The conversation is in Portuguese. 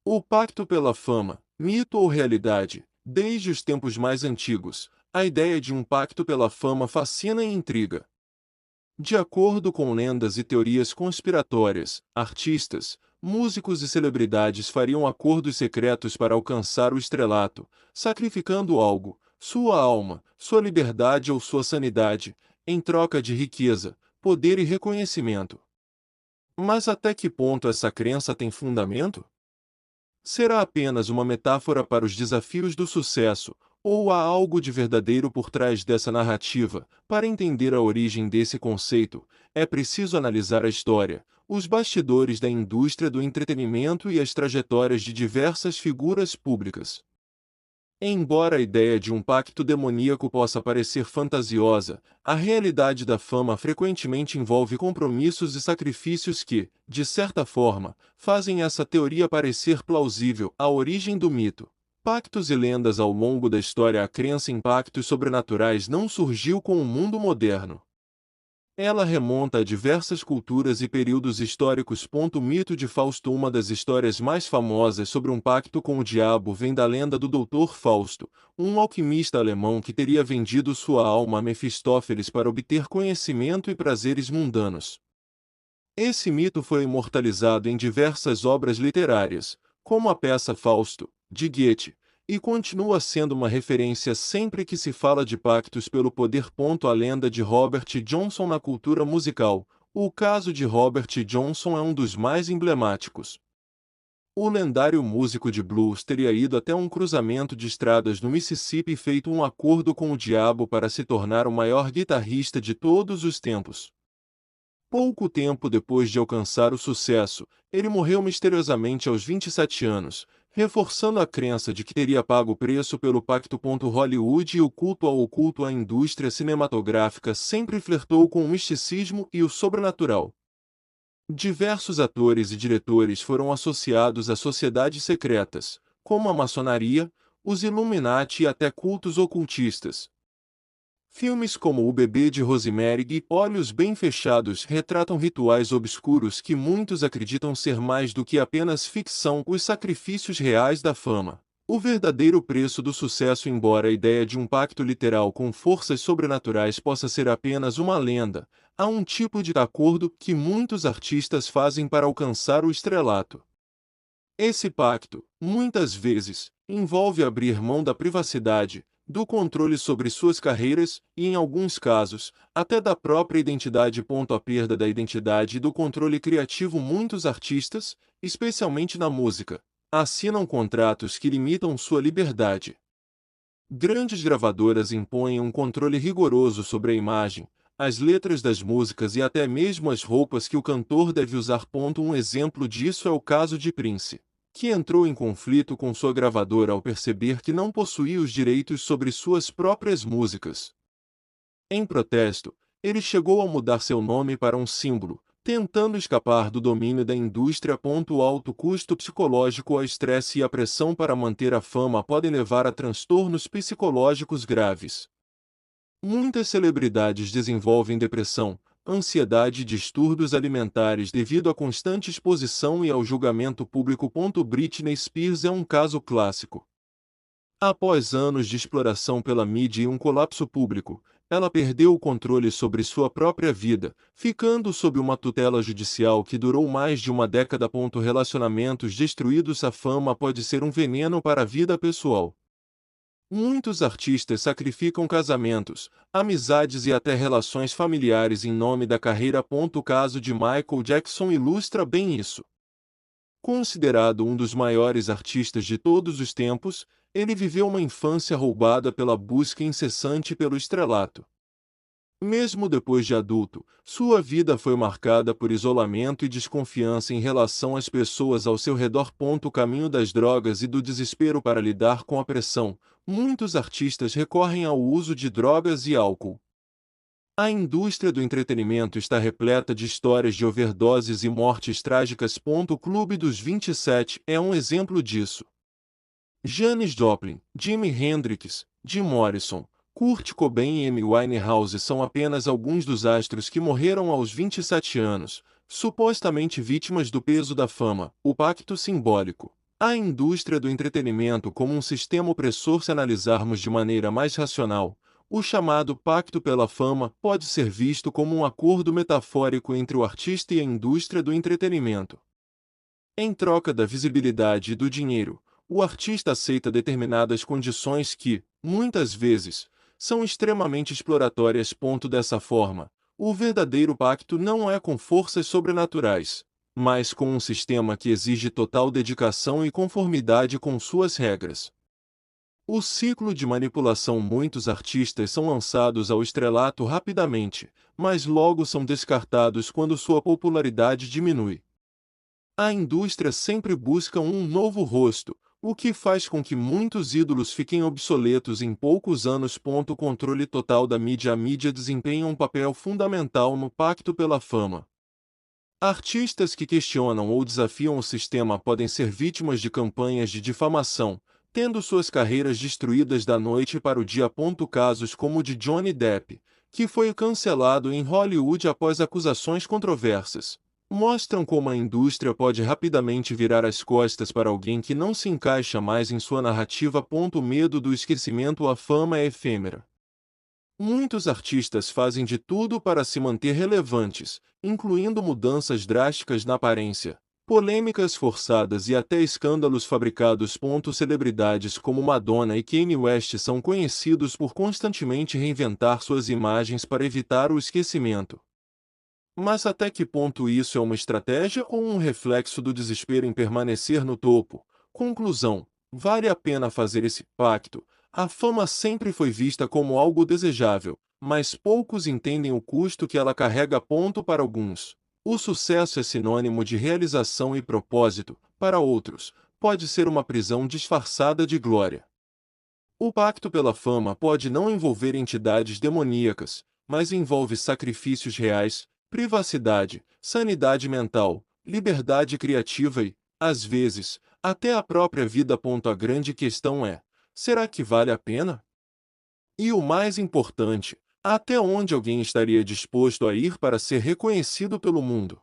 O pacto pela fama, mito ou realidade? Desde os tempos mais antigos, a ideia de um pacto pela fama fascina e intriga. De acordo com lendas e teorias conspiratórias, artistas, músicos e celebridades fariam acordos secretos para alcançar o estrelato, sacrificando algo, sua alma, sua liberdade ou sua sanidade, em troca de riqueza, poder e reconhecimento. Mas até que ponto essa crença tem fundamento? Será apenas uma metáfora para os desafios do sucesso, ou há algo de verdadeiro por trás dessa narrativa? Para entender a origem desse conceito, é preciso analisar a história, os bastidores da indústria do entretenimento e as trajetórias de diversas figuras públicas. Embora a ideia de um pacto demoníaco possa parecer fantasiosa, a realidade da fama frequentemente envolve compromissos e sacrifícios que, de certa forma, fazem essa teoria parecer plausível. A origem do mito. Pactos e lendas. Ao longo da história, a crença em pactos sobrenaturais não surgiu com o mundo moderno. Ela remonta a diversas culturas e períodos históricos. O mito de Fausto. Uma das histórias mais famosas sobre um pacto com o diabo vem da lenda do Doutor Fausto, um alquimista alemão que teria vendido sua alma a Mefistófeles para obter conhecimento e prazeres mundanos. Esse mito foi imortalizado em diversas obras literárias, como a peça Fausto, de Goethe, e continua sendo uma referência sempre que se fala de pactos pelo poder. A lenda de Robert Johnson na cultura musical. O caso de Robert Johnson é um dos mais emblemáticos. O lendário músico de blues teria ido até um cruzamento de estradas no Mississippi e feito um acordo com o diabo para se tornar o maior guitarrista de todos os tempos. Pouco tempo depois de alcançar o sucesso, ele morreu misteriosamente aos 27 anos, reforçando a crença de que teria pago o preço pelo pacto. Hollywood e o culto ao oculto. A indústria cinematográfica sempre flertou com o misticismo e o sobrenatural. Diversos atores e diretores foram associados a sociedades secretas, como a maçonaria, os Illuminati e até cultos ocultistas. Filmes como O Bebê de Rosemary e Olhos Bem Fechados retratam rituais obscuros que muitos acreditam ser mais do que apenas ficção. Os sacrifícios reais da fama. O verdadeiro preço do sucesso. Embora a ideia de um pacto literal com forças sobrenaturais possa ser apenas uma lenda, há um tipo de acordo que muitos artistas fazem para alcançar o estrelato. Esse pacto, muitas vezes, envolve abrir mão da privacidade, do controle sobre suas carreiras e, em alguns casos, até da própria identidade. A perda da identidade e do controle criativo. Muitos artistas, especialmente na música, assinam contratos que limitam sua liberdade. Grandes gravadoras impõem um controle rigoroso sobre a imagem, as letras das músicas e até mesmo as roupas que o cantor deve usar. Um exemplo disso é o caso de Prince, que entrou em conflito com sua gravadora ao perceber que não possuía os direitos sobre suas próprias músicas. Em protesto, ele chegou a mudar seu nome para um símbolo, tentando escapar do domínio da indústria. O alto custo psicológico. O estresse e a pressão para manter a fama podem levar a transtornos psicológicos graves. Muitas celebridades desenvolvem depressão, ansiedade e distúrbios alimentares devido à constante exposição e ao julgamento público. Britney Spears é um caso clássico. Após anos de exploração pela mídia e um colapso público, ela perdeu o controle sobre sua própria vida, ficando sob uma tutela judicial que durou mais de uma década. Relacionamentos destruídos. A fama pode ser um veneno para a vida pessoal. Muitos artistas sacrificam casamentos, amizades e até relações familiares em nome da carreira. O caso de Michael Jackson ilustra bem isso. Considerado um dos maiores artistas de todos os tempos, ele viveu uma infância roubada pela busca incessante pelo estrelato. Mesmo depois de adulto, sua vida foi marcada por isolamento e desconfiança em relação às pessoas ao seu redor. O caminho das drogas e do desespero. Para lidar com a pressão, muitos artistas recorrem ao uso de drogas e álcool. A indústria do entretenimento está repleta de histórias de overdoses e mortes trágicas. O Clube dos 27 é um exemplo disso. Janis Joplin, Jimi Hendrix, Jim Morrison, Kurt Cobain e Amy Winehouse são apenas alguns dos astros que morreram aos 27 anos, supostamente vítimas do peso da fama. O pacto simbólico. A indústria do entretenimento como um sistema opressor. Se analisarmos de maneira mais racional, o chamado Pacto pela Fama pode ser visto como um acordo metafórico entre o artista e a indústria do entretenimento. Em troca da visibilidade e do dinheiro, o artista aceita determinadas condições que, muitas vezes, são extremamente exploratórias. Dessa forma, o verdadeiro pacto não é com forças sobrenaturais, mas com um sistema que exige total dedicação e conformidade com suas regras. O ciclo de manipulação. Muitos artistas são lançados ao estrelato rapidamente, mas logo são descartados quando sua popularidade diminui. A indústria sempre busca um novo rosto, o que faz com que muitos ídolos fiquem obsoletos em poucos anos. O controle total da mídia. A mídia desempenha um papel fundamental no pacto pela fama. Artistas que questionam ou desafiam o sistema podem ser vítimas de campanhas de difamação, tendo suas carreiras destruídas da noite para o dia. Casos como o de Johnny Depp, que foi cancelado em Hollywood após acusações controversas, mostram como a indústria pode rapidamente virar as costas para alguém que não se encaixa mais em sua narrativa. Medo do esquecimento. A fama é efêmera. Muitos artistas fazem de tudo para se manter relevantes, incluindo mudanças drásticas na aparência, polêmicas forçadas e até escândalos fabricados. Celebridades como Madonna e Kanye West são conhecidos por constantemente reinventar suas imagens para evitar o esquecimento. Mas até que ponto isso é uma estratégia ou um reflexo do desespero em permanecer no topo? Conclusão: vale a pena fazer esse pacto. A fama sempre foi vista como algo desejável, mas poucos entendem o custo que ela carrega. Para alguns, o sucesso é sinônimo de realização e propósito; para outros, pode ser uma prisão disfarçada de glória. O pacto pela fama pode não envolver entidades demoníacas, mas envolve sacrifícios reais, privacidade, sanidade mental, liberdade criativa e, às vezes, até a própria vida. A grande questão é: será que vale a pena? E o mais importante, até onde alguém estaria disposto a ir para ser reconhecido pelo mundo?